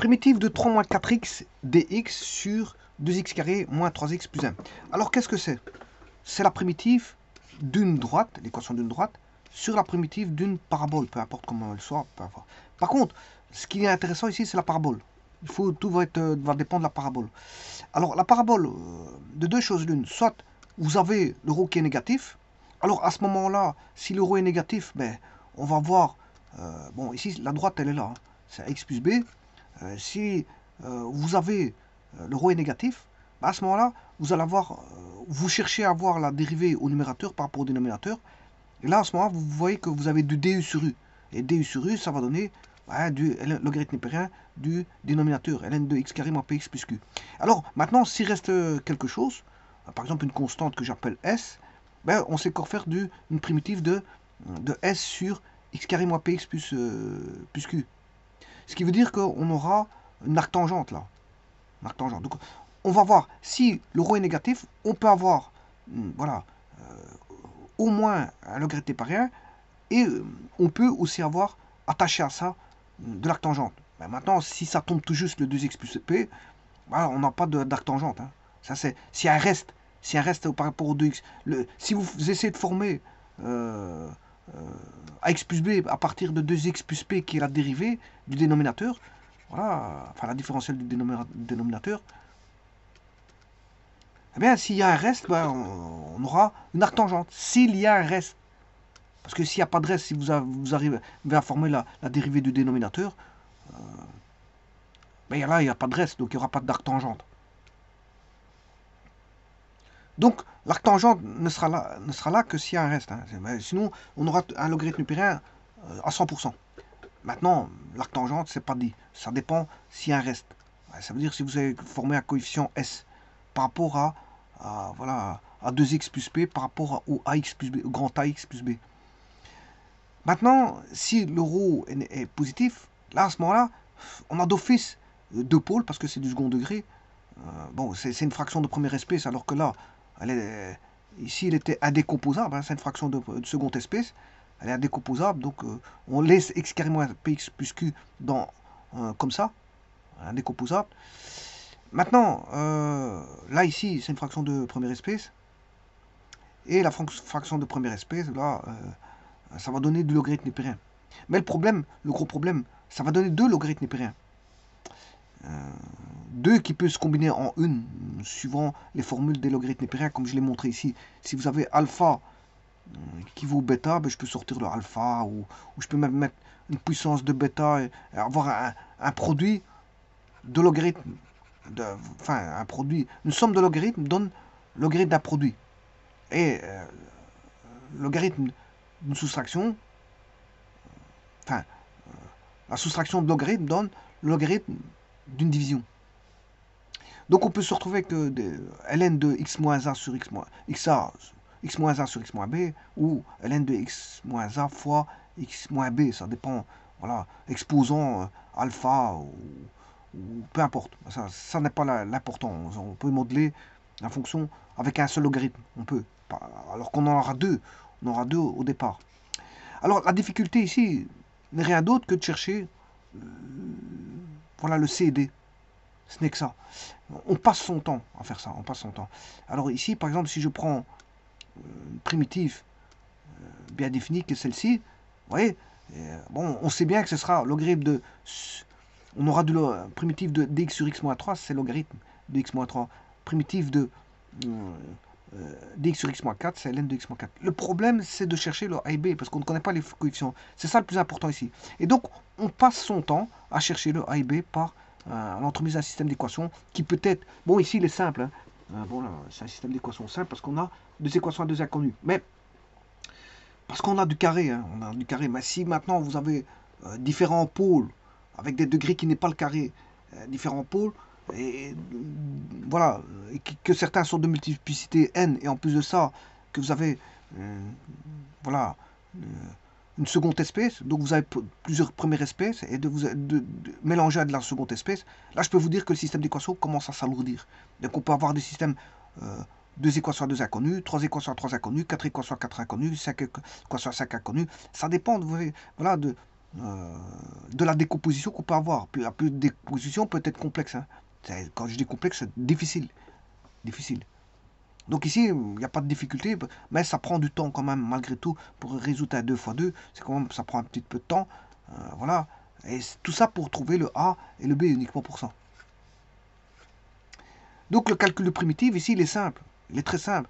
Primitive de 3 moins 4x dx sur 2x carré moins 3x plus 1. Alors qu'est-ce que c'est? C'est la primitive d'une droite, l'équation d'une droite, sur la primitive d'une parabole, peu importe comment elle soit. Peu importe. Par contre, ce qui est intéressant ici, c'est la parabole. Tout va dépendre de la parabole. Alors la parabole, de deux choses l'une, soit vous avez l'euro qui est négatif. Alors à ce moment-là, si l'euro est négatif, ben, on va voir, bon ici la droite elle est là, hein, c'est x plus b. Si vous avez l'euro est négatif, ben, à ce moment-là, vous allez avoir, vous cherchez à avoir la dérivée au numérateur par rapport au dénominateur. Et là, à ce moment-là, vous voyez que vous avez du du sur u. Et du sur u, ça va donner du logarithme népérien du dénominateur, ln de x carré moins px plus q. Alors, maintenant, s'il reste quelque chose, par exemple une constante que j'appelle s, ben, on sait encore faire une primitive de s sur x carré moins px plus q. Ce qui veut dire qu'on aura une arctangente là. Une arctangente. Donc, on va voir, si le rho est négatif, on peut avoir, voilà, au moins un logarithme népérien, et on peut aussi avoir attaché à ça de l'arctangente. Ben maintenant, si ça tombe tout juste le 2x plus p, ben on n'a pas d'arctangente. Hein. Ça c'est si un reste par rapport au 2x. Si vous essayez de former ax plus b à partir de 2x plus p qui est la dérivée du dénominateur, voilà, enfin la différentielle du dénominateur, eh bien s'il y a un reste, ben, on aura une arctangente. S'il y a un reste. Parce que s'il n'y a pas de reste, si vous arrivez à former la dérivée du dénominateur, ben là, il n'y a pas de reste, donc il n'y aura pas d'arctangente. Donc, l'arctangente ne sera là que s'il y a un reste. Hein. Sinon, on aura un logarithme népérien à 100%. Maintenant, l'arctangente, c'est pas dit. Ça dépend s'il y a un reste. Ça veut dire si vous avez formé un coefficient S par rapport voilà, à 2x plus p par rapport au ax plus b, au grand AX plus b. Maintenant, si l'euro est positif, là, à ce moment-là, on a d'office deux pôles, parce que c'est du second degré. Bon, c'est une fraction de première espèce, alors que là, ici, elle était indécomposable, hein, c'est une fraction de seconde espèce. Elle est indécomposable, donc on laisse x carré moins px plus q comme ça, indécomposable. Maintenant, là, ici, c'est une fraction de première espèce. Et la fraction de première espèce, là, ça va donner du logarithme népérien. Mais le gros problème, ça va donner deux logarithmes népériens. Deux qui peuvent se combiner en une, suivant les formules des logarithmes népériens, comme je l'ai montré ici. Si vous avez alpha qui vaut bêta, ben je peux sortir le alpha, ou je peux même mettre une puissance de bêta et avoir un produit de logarithme. Enfin, un produit, une somme de logarithmes donne logarithme d'un produit. Et logarithme d'une soustraction, enfin, la soustraction de logarithme donne le logarithme d'une division. Donc on peut se retrouver que ln de x moins a sur x moins a sur x moins b, ou ln de x moins a fois x moins b, ça dépend, voilà, exposant alpha ou peu importe. Ça n'est pas l'important. On peut modeler la fonction avec un seul logarithme. On peut. Alors qu'on en aura deux. On aura deux au départ. Alors la difficulté ici n'est rien d'autre que de chercher voilà, le C et D. Ce n'est que ça. On passe son temps à faire ça. On passe son temps. Alors ici, par exemple, si je prends une primitive bien définie que celle-ci, vous voyez, bon, on sait bien que ce sera logarithme de... On aura de primitive de dx sur x moins 3, c'est logarithme de x moins 3. Primitive de dx sur x moins 4, c'est ln de x moins 4. Le problème, c'est de chercher le a et b, parce qu'on ne connaît pas les coefficients. C'est ça le plus important ici. Et donc, on passe son temps à chercher le a et b par l'entremise d'un système d'équations qui peut être... Bon, ici, il est simple. Hein. Bon, c'est un système d'équations simple parce qu'on a deux équations à deux inconnues. Mais, parce qu'on a du carré, hein, on a du carré. Mais si maintenant, vous avez différents pôles, avec des degrés qui n'est pas le carré, différents pôles, et voilà, et que certains sont de multiplicité n, et en plus de ça, que vous avez voilà, une seconde espèce, donc vous avez plusieurs premières espèces, et de mélanger à de la seconde espèce, là je peux vous dire que le système d'équations commence à s'alourdir. Donc on peut avoir des systèmes, deux équations à deux inconnus, trois équations à trois inconnus, quatre équations à quatre inconnus, cinq équations à cinq inconnus, ça dépend, voilà, de la décomposition qu'on peut avoir. Puis la décomposition peut être complexe. Hein. Quand je dis complexe, c'est difficile. Difficile. Donc ici, il n'y a pas de difficulté, mais ça prend du temps quand même, malgré tout, pour résoudre un 2 x 2. C'est quand même, ça prend un petit peu de temps. Voilà. Et tout ça pour trouver le A et le B uniquement pour ça. Donc le calcul de primitive, ici, il est simple. Il est très simple.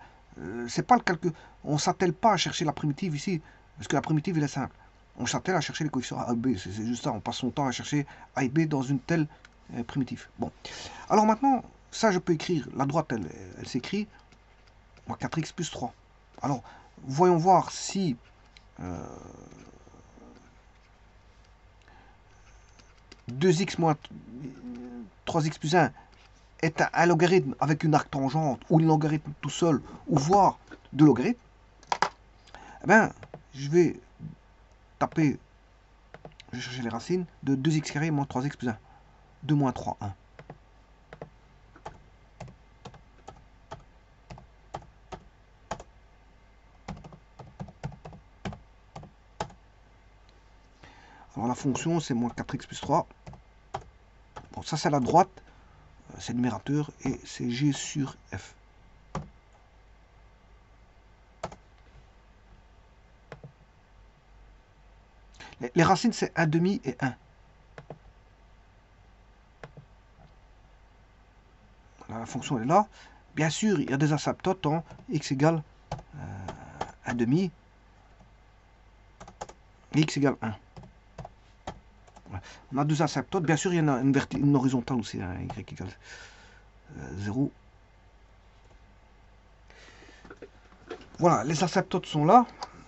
C'est pas le calcul. On ne s'attelle pas à chercher la primitive ici, parce que la primitive, il est simple. On s'attelle à chercher les coefficients A et B. C'est juste ça. On passe son temps à chercher A et B dans une telle primitive. Bon. Alors maintenant, ça, je peux écrire. La droite, elle s'écrit 4x plus 3. Alors, voyons voir si 2x moins 3x plus 1 est un logarithme avec une arctangente ou un logarithme tout seul, ou voire deux logarithmes. Eh bien, je vais taper, je vais chercher les racines de 2x carré moins 3x plus 1. 2 moins 3, 1. Alors la fonction, c'est moins 4x plus 3. Bon, ça c'est la droite, c'est le numérateur, et c'est g sur f. Les racines, c'est 1 demi et 1. La fonction est là. Bien sûr, il y a des asymptotes en x égale 1 demi et x égale 1. On a deux asymptotes. Bien sûr, il y en a une horizontale aussi, hein, y égale 0. Voilà, les asymptotes sont là.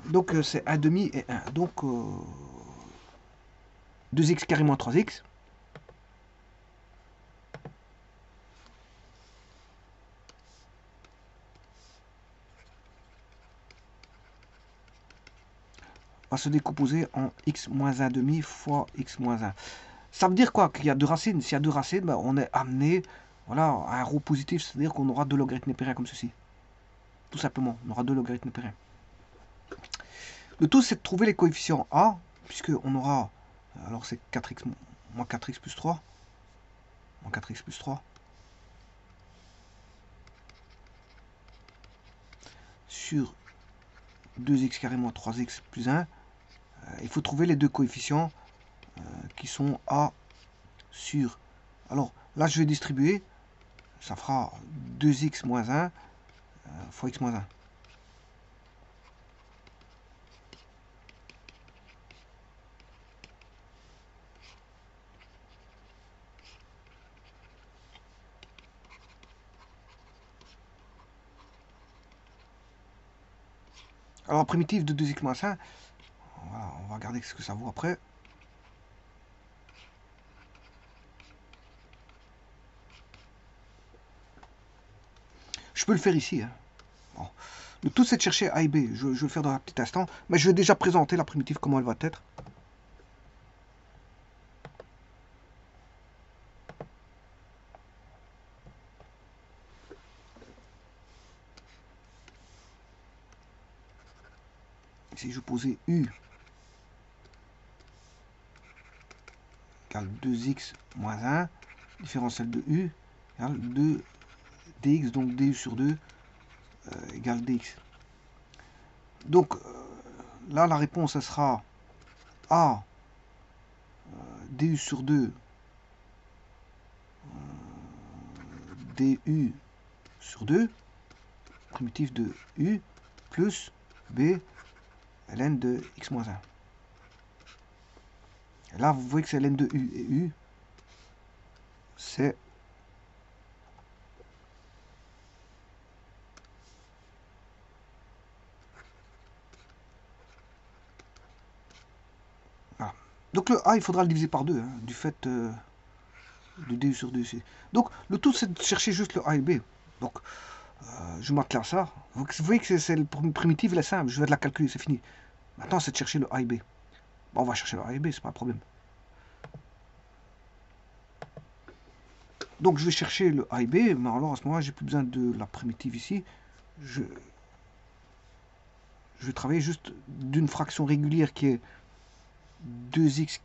Donc, c'est 1 demi et 1. Donc, 2x carré moins 3x. Va se décomposer en x moins 1 demi fois x moins 1. Ça veut dire quoi? Qu'il y a deux racines. S'il y a deux racines, ben, on est amené voilà, à un rho positif, c'est-à-dire qu'on aura deux logarithmes népériens comme ceci. Tout simplement, on aura deux logarithmes népériens. Le tout, c'est de trouver les coefficients A, puisqu'on aura, alors c'est 4x moins 4x plus 3, moins 4x plus 3, sur 2x carré moins 3x plus 1. Il faut trouver les deux coefficients qui sont A sur... Alors là, je vais distribuer, ça fera 2x moins 1 fois x moins 1. Alors, la primitive de 2x moins 1, voilà, on va regarder ce que ça vaut après. Je peux le faire ici. Hein. Bon. Le tout, c'est de chercher A et B. Je vais le faire dans un petit instant. Mais je vais déjà présenter la primitive, comment elle va être. Si je posais U égale 2x moins 1, différentiel de U égale 2 dx, donc du sur 2 égale dx. Donc là, la réponse, elle sera A du sur 2 du sur 2, primitif de U, plus B ln de x moins 1. Et là, vous voyez que c'est ln de U, et U, c'est voilà. Donc le A, il faudra le diviser par 2, hein, du fait de du sur 2 ici. Donc le tout, c'est de chercher juste le A et B. Donc je m'attelle à ça. Vous voyez que c'est le primitif, il est simple, je vais de la calculer, c'est fini. Maintenant, c'est de chercher le A et B. Bon, on va chercher le A et B, c'est pas un problème. Donc, je vais chercher le A et B, mais alors à ce moment-là, j'ai plus besoin de la primitive ici. Je vais travailler juste d'une fraction régulière qui est 2x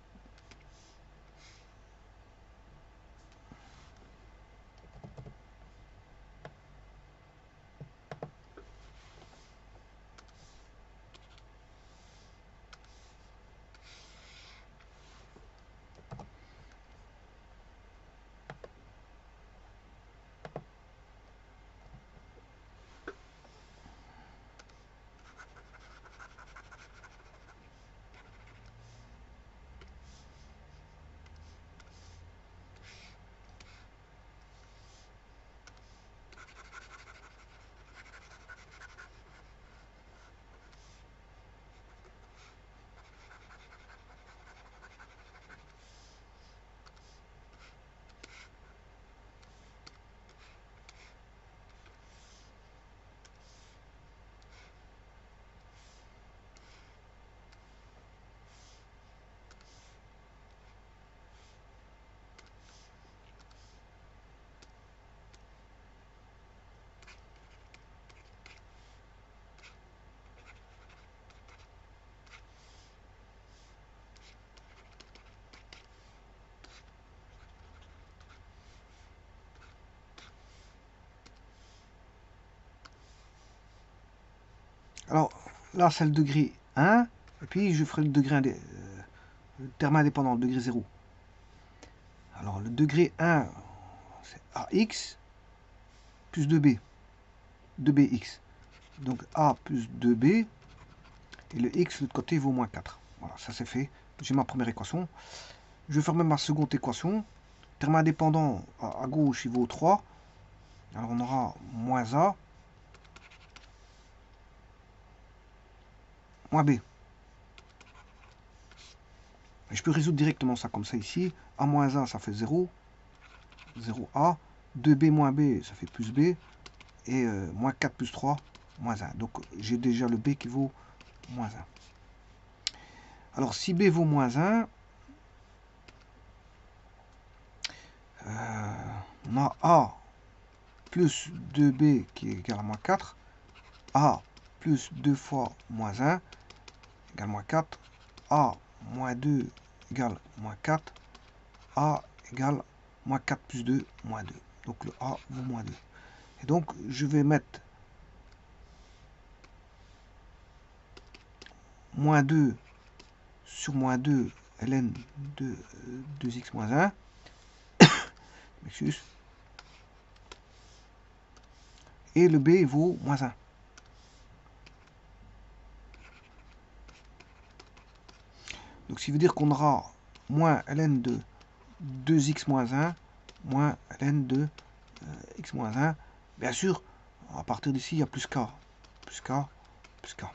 là c'est le degré 1, et puis je ferai le degré le terme indépendant, le degré 0. Alors le degré 1, c'est AX plus 2B, 2BX. Donc A plus 2B, et le X de l'autre côté vaut moins 4. Voilà, ça c'est fait. J'ai ma première équation. Je vais faire même ma seconde équation. Terme indépendant à gauche, il vaut 3. Alors on aura moins A, moins B. Et je peux résoudre directement ça comme ça ici. A moins A, ça fait 0. 0A. 2B moins B, ça fait plus B. Et moins 4 plus 3, moins 1. Donc j'ai déjà le B qui vaut moins 1. Alors si B vaut moins 1, on a A plus 2B qui est égal à moins 4. A plus 2 fois moins 1 égale moins 4. A moins 2 égale moins 4. A égale moins 4 plus 2, moins 2. Donc le A vaut moins 2. Et donc je vais mettre moins 2 sur moins 2 ln de 2x moins 1. Excuse. Et le B vaut moins 1. Donc, ce qui veut dire qu'on aura moins ln de 2x moins 1 moins ln de x moins 1. Bien sûr, à partir d'ici, il y a plus k. Plus k, plus k.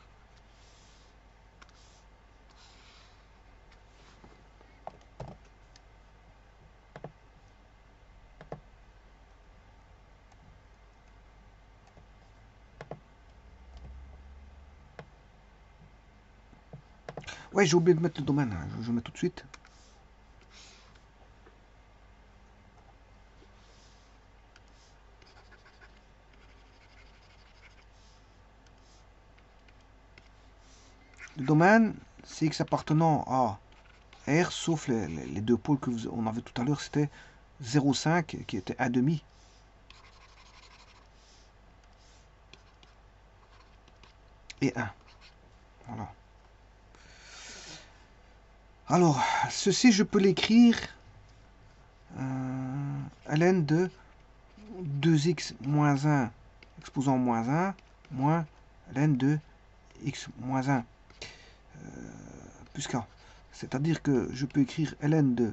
Ouais, j'ai oublié de mettre le domaine. Je le mets tout de suite. Le domaine, c'est x appartenant à R, sauf les deux pôles que on avait tout à l'heure, c'était 0,5 qui était 1,5. Et 1. Voilà. Alors, ceci, je peux l'écrire ln de 2x moins 1 exposant moins 1 moins ln de x moins 1 plus k. C'est-à-dire que je peux écrire ln de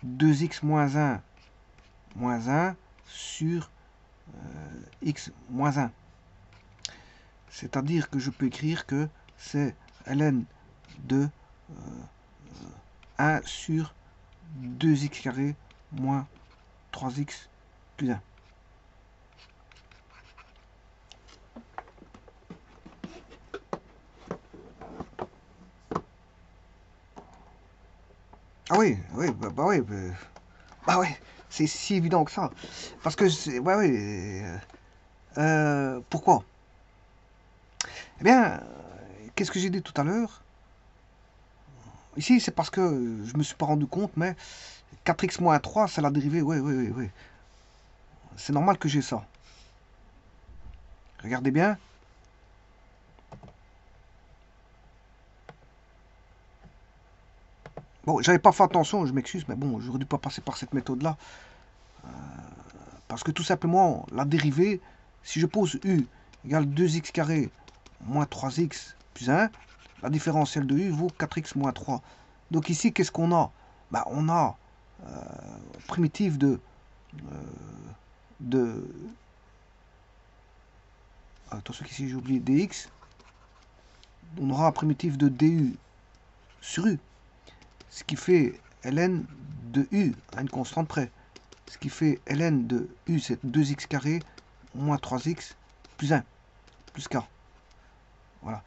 2x moins 1 moins 1 sur x moins 1. C'est-à-dire que je peux écrire que c'est ln de 1 sur 2x carré moins 3x plus 1. Ah oui, oui, oui, bah oui, c'est si évident que ça. Parce que, ouais, oui, pourquoi? Eh bien, qu'est-ce que j'ai dit tout à l'heure? Ici, c'est parce que je me suis pas rendu compte, mais 4x moins 3, c'est la dérivée, oui, oui, oui, oui. C'est normal que j'ai ça. Regardez bien. Bon, j'avais pas fait attention, je m'excuse, mais bon, j'aurais dû pas passer par cette méthode-là. Parce que tout simplement, la dérivée, si je pose u égale 2x carré moins 3x plus 1, la différentielle de u vaut 4x moins 3. Donc ici, qu'est-ce qu'on a? Bah, on a primitive de attention qu'ici j'ai oublié dx. On aura primitive de du sur u. Ce qui fait ln de u à une constante près. Ce qui fait ln de u, c'est 2x carré moins 3x plus 1 plus k. Voilà.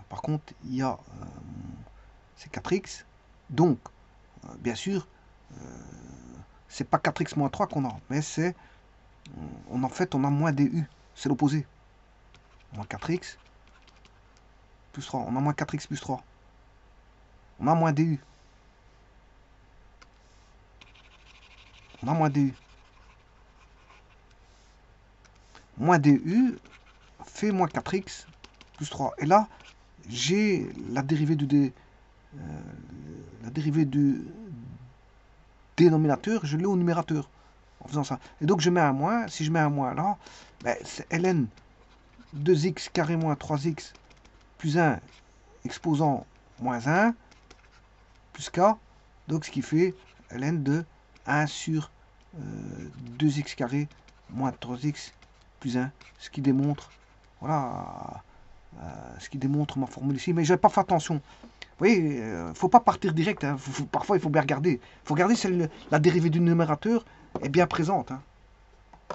Par contre, il y a c'est 4x. Donc, bien sûr, c'est pas 4x moins 3 qu'on a, mais c'est en fait on a moins du. C'est l'opposé. Moins 4x plus 3. On a moins 4x plus 3. On a moins du. On a moins du. moins du fait moins 4x plus 3. Et là, j'ai la dérivée la dérivée du dénominateur, je l'ai au numérateur en faisant ça. Et donc je mets un moins. Si je mets un moins là, ben, c'est ln 2x carré moins 3x plus 1 exposant moins 1 plus k. Donc ce qui fait ln de 1 sur 2x carré moins 3x plus 1. Ce qui démontre, voilà, ce qui démontre ma formule ici. Mais je n'avais pas fait attention. Vous voyez, il ne faut pas partir direct. Hein. Parfois, il faut bien regarder. Il faut regarder si la dérivée du numérateur est bien présente. Hein,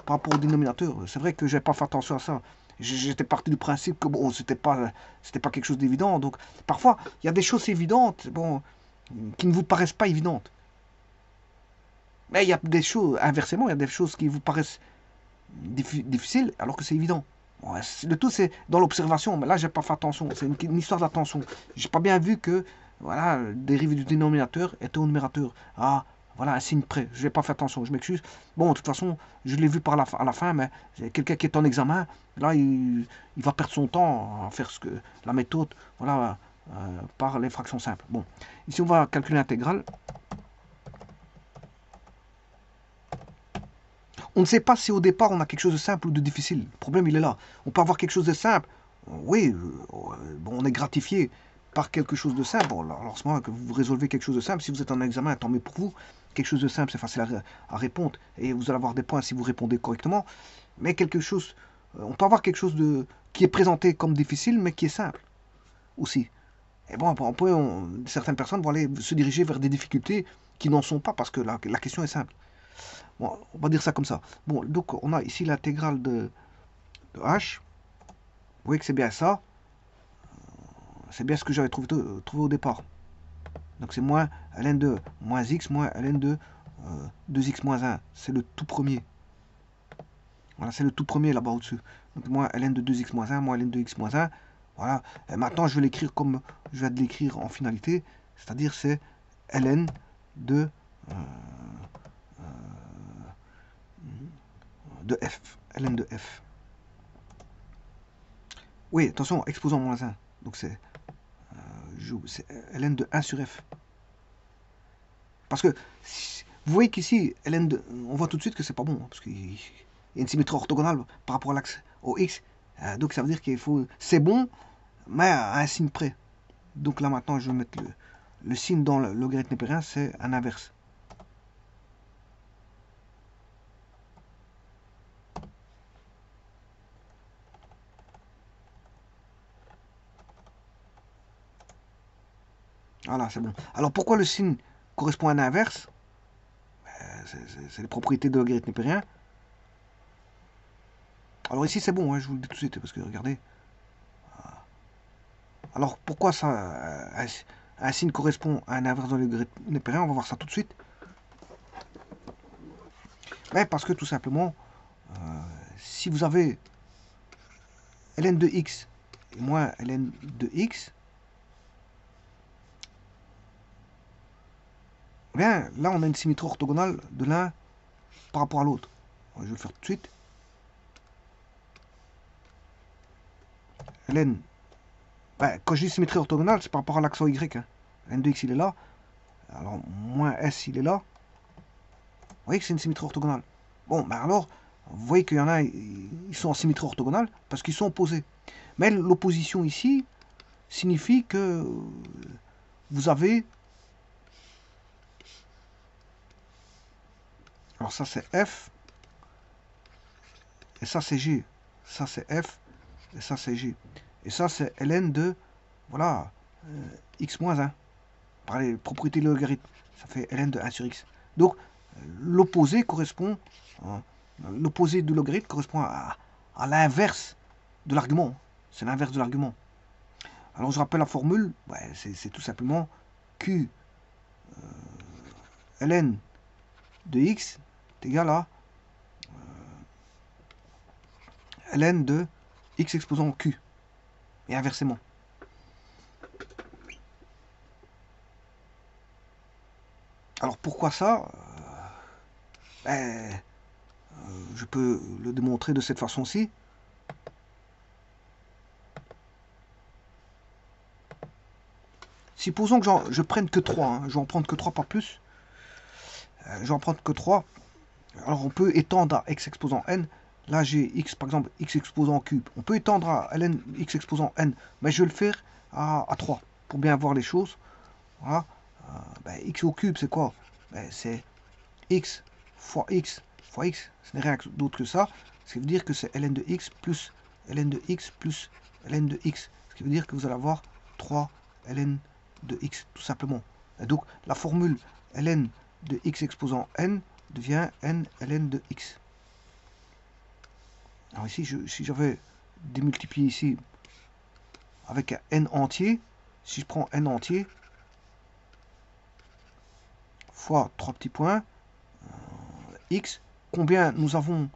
par rapport au dénominateur. C'est vrai que je n'avais pas fait attention à ça. J'étais parti du principe que bon, c'était pas quelque chose d'évident. Donc, parfois, il y a des choses évidentes, bon, qui ne vous paraissent pas évidentes. Mais il y a des choses, inversement, il y a des choses qui vous paraissent difficiles alors que c'est évident. Ouais, le tout, c'est dans l'observation. Mais là, j'ai pas fait attention. C'est une histoire d'attention. J'ai pas bien vu que voilà, le dérivé du dénominateur était au numérateur. Ah, voilà, un signe près. Je n'ai pas fait attention. Je m'excuse. Bon, de toute façon, je l'ai vu à la fin, mais quelqu'un qui est en examen, là, il va perdre son temps à faire la méthode, voilà, par les fractions simples. Bon, ici, on va calculer l'intégrale. On ne sait pas si au départ on a quelque chose de simple ou de difficile. Le problème, il est là. On peut avoir quelque chose de simple. Oui, bon, on est gratifié par quelque chose de simple. Bon, alors, à ce moment que vous résolvez quelque chose de simple, si vous êtes en examen, tant mieux pour vous. Quelque chose de simple, c'est facile à répondre. Et vous allez avoir des points si vous répondez correctement. Mais quelque chose, on peut avoir quelque chose qui est présenté comme difficile, mais qui est simple aussi. Et bon, certaines personnes vont aller se diriger vers des difficultés qui n'en sont pas parce que la question est simple. Bon, on va dire ça comme ça. Bon, donc on a ici l'intégrale de h. Vous voyez que c'est bien ça. C'est bien ce que j'avais trouvé au départ. Donc c'est moins ln de moins x moins ln de 2x moins 1. C'est le tout premier. Voilà, c'est le tout premier là-bas au-dessus. Donc moins ln de 2x moins 1 moins ln de x moins 1. Voilà. Et maintenant, je vais l'écrire comme je vais l'écrire en finalité. C'est-à-dire c'est ln de f. ln de f. Oui, attention, exposant moins 1. Donc c'est ln de 1 sur f. Parce que vous voyez qu'ici, ln de, on voit tout de suite que c'est pas bon. Parce qu'il y a une symétrie orthogonale par rapport à l'axe au x. Donc ça veut dire qu'il faut. C'est bon, mais à un signe près. Donc là maintenant, je vais mettre le signe dans le logarithme népérien, c'est un inverse. Voilà, c'est bon. Alors pourquoi le signe correspond à un inverse? C'est les propriétés de logarithme népérien. Alors ici c'est bon, hein, je vous le dis tout de suite, parce que regardez. Alors pourquoi ça, un signe correspond à un inverse dans le logarithme népérien? On va voir ça tout de suite. Mais parce que tout simplement, si vous avez ln de x moins ln de x, bien là on a une symétrie orthogonale de l'un par rapport à l'autre. Je vais le faire tout de suite. Ln, ben, quand je dis symétrie orthogonale, c'est par rapport à l'axe y. Hein. Ln de x il est là. Alors moins s il est là. Vous voyez que c'est une symétrie orthogonale. Bon, ben alors, vous voyez qu'il y en a, ils sont en symétrie orthogonale parce qu'ils sont opposés. Mais l'opposition ici signifie que vous avez... Alors ça c'est F, et ça c'est G. Ça c'est F, et ça c'est G. Et ça c'est ln de, voilà, x moins 1. Par les propriétés de logarithme. Ça fait ln de 1 sur x. Donc, l'opposé correspond... l'opposé du logarithme correspond à l'inverse de l'argument. C'est l'inverse de l'argument. Alors je rappelle la formule, ouais, c'est tout simplement Q ln de x est égal à ln de x exposant Q. Et inversement. Alors pourquoi ça? Ben, je peux le démontrer de cette façon-ci. Supposons que je prenne que 3, hein. Je vais en prendre que 3, pas plus. Je vais en prendre que 3. Alors on peut étendre à x exposant n. Là j'ai x, par exemple, x exposant cube. On peut étendre à ln x exposant n, mais je vais le faire à 3, pour bien voir les choses. Voilà. X au cube, c'est quoi? C'est x fois x fois x. Ce n'est rien d'autre que ça. Ce qui veut dire que c'est ln de x plus ln de x plus ln de x. Ce qui veut dire que vous allez avoir 3 ln de x, tout simplement. Et donc, la formule ln de x exposant n devient n ln de x. Alors ici, si j'avais démultiplié ici avec un n entier, si je prends n entier, fois 3 petits points, x, combien nous avons?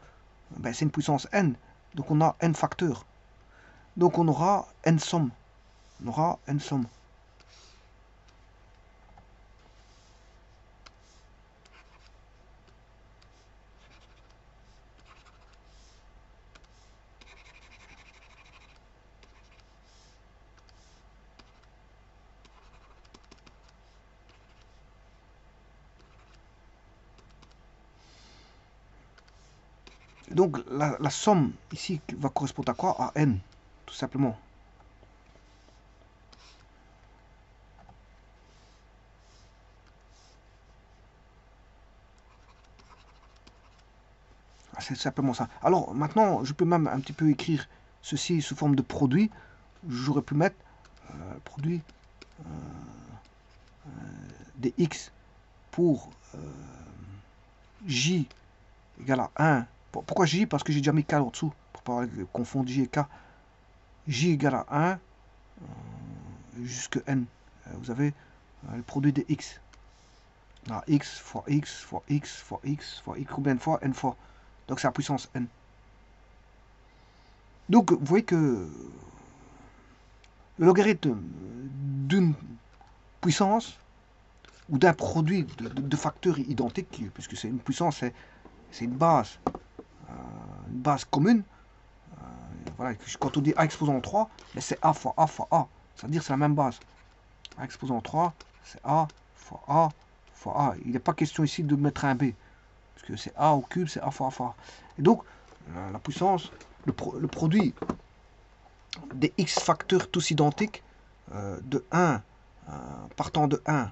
C'est une puissance n, donc on a n facteurs. Donc on aura n somme. On aura n somme. Donc la somme ici va correspondre à quoi? À n, tout simplement. C'est simplement ça. Alors maintenant, je peux même un petit peu écrire ceci sous forme de produit. J'aurais pu mettre produit des x pour j égale à 1. Pourquoi j? Parce que j'ai déjà mis k en dessous, pour pas confondre j et k. J égale à 1 jusque n. Vous avez le produit des x. Là, x fois x fois x fois x fois x, combien de fois? N fois. Donc c'est la puissance n. Donc vous voyez que le logarithme d'une puissance ou d'un produit de facteurs identiques, puisque c'est une puissance, c'est une base commune. Voilà, quand on dit a exposant 3, c'est a fois a fois a. C'est-à-dire c'est la même base. A exposant 3, c'est a fois a fois a. Il n'est pas question ici de mettre un b, puisque c'est a au cube, c'est a fois a fois a. Et donc, la puissance, le produit des x facteurs tous identiques, de 1, partant de 1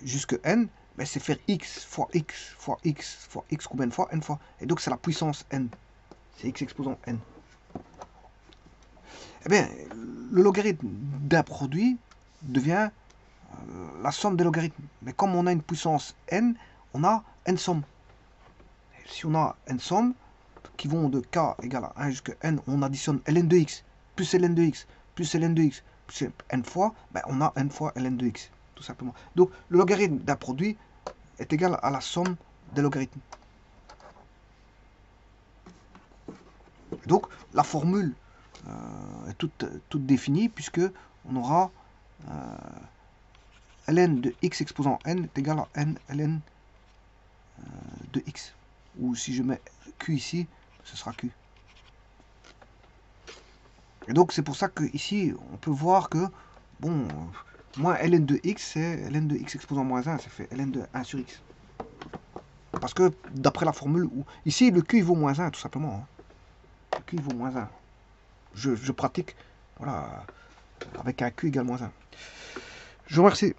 jusque n, c'est faire x fois x fois x fois x combien de fois? N fois. Et donc c'est la puissance n. C'est x exposant n. Eh bien, le logarithme d'un produit devient la somme des logarithmes. Mais comme on a une puissance n, on a n sommes. Si on a n sommes qui vont de k égale à 1 jusqu'à n, on additionne ln de x, plus ln de x, plus ln de x, plus n fois, on a n fois ln de x, tout simplement. Donc, le logarithme d'un produit est égal à la somme des logarithmes. Donc, la formule est toute définie, puisque on aura ln de x exposant n est égal à n ln de x. Ou si je mets q ici, ce sera q. Et donc c'est pour ça que ici on peut voir que bon, moins ln de x, c'est ln de x exposant moins 1, ça fait ln de 1 sur x. Parce que d'après la formule, où ici le q il vaut moins 1 tout simplement. Hein. Le q il vaut moins 1. Je pratique, voilà, avec un q égale moins 1. Je vous remercie.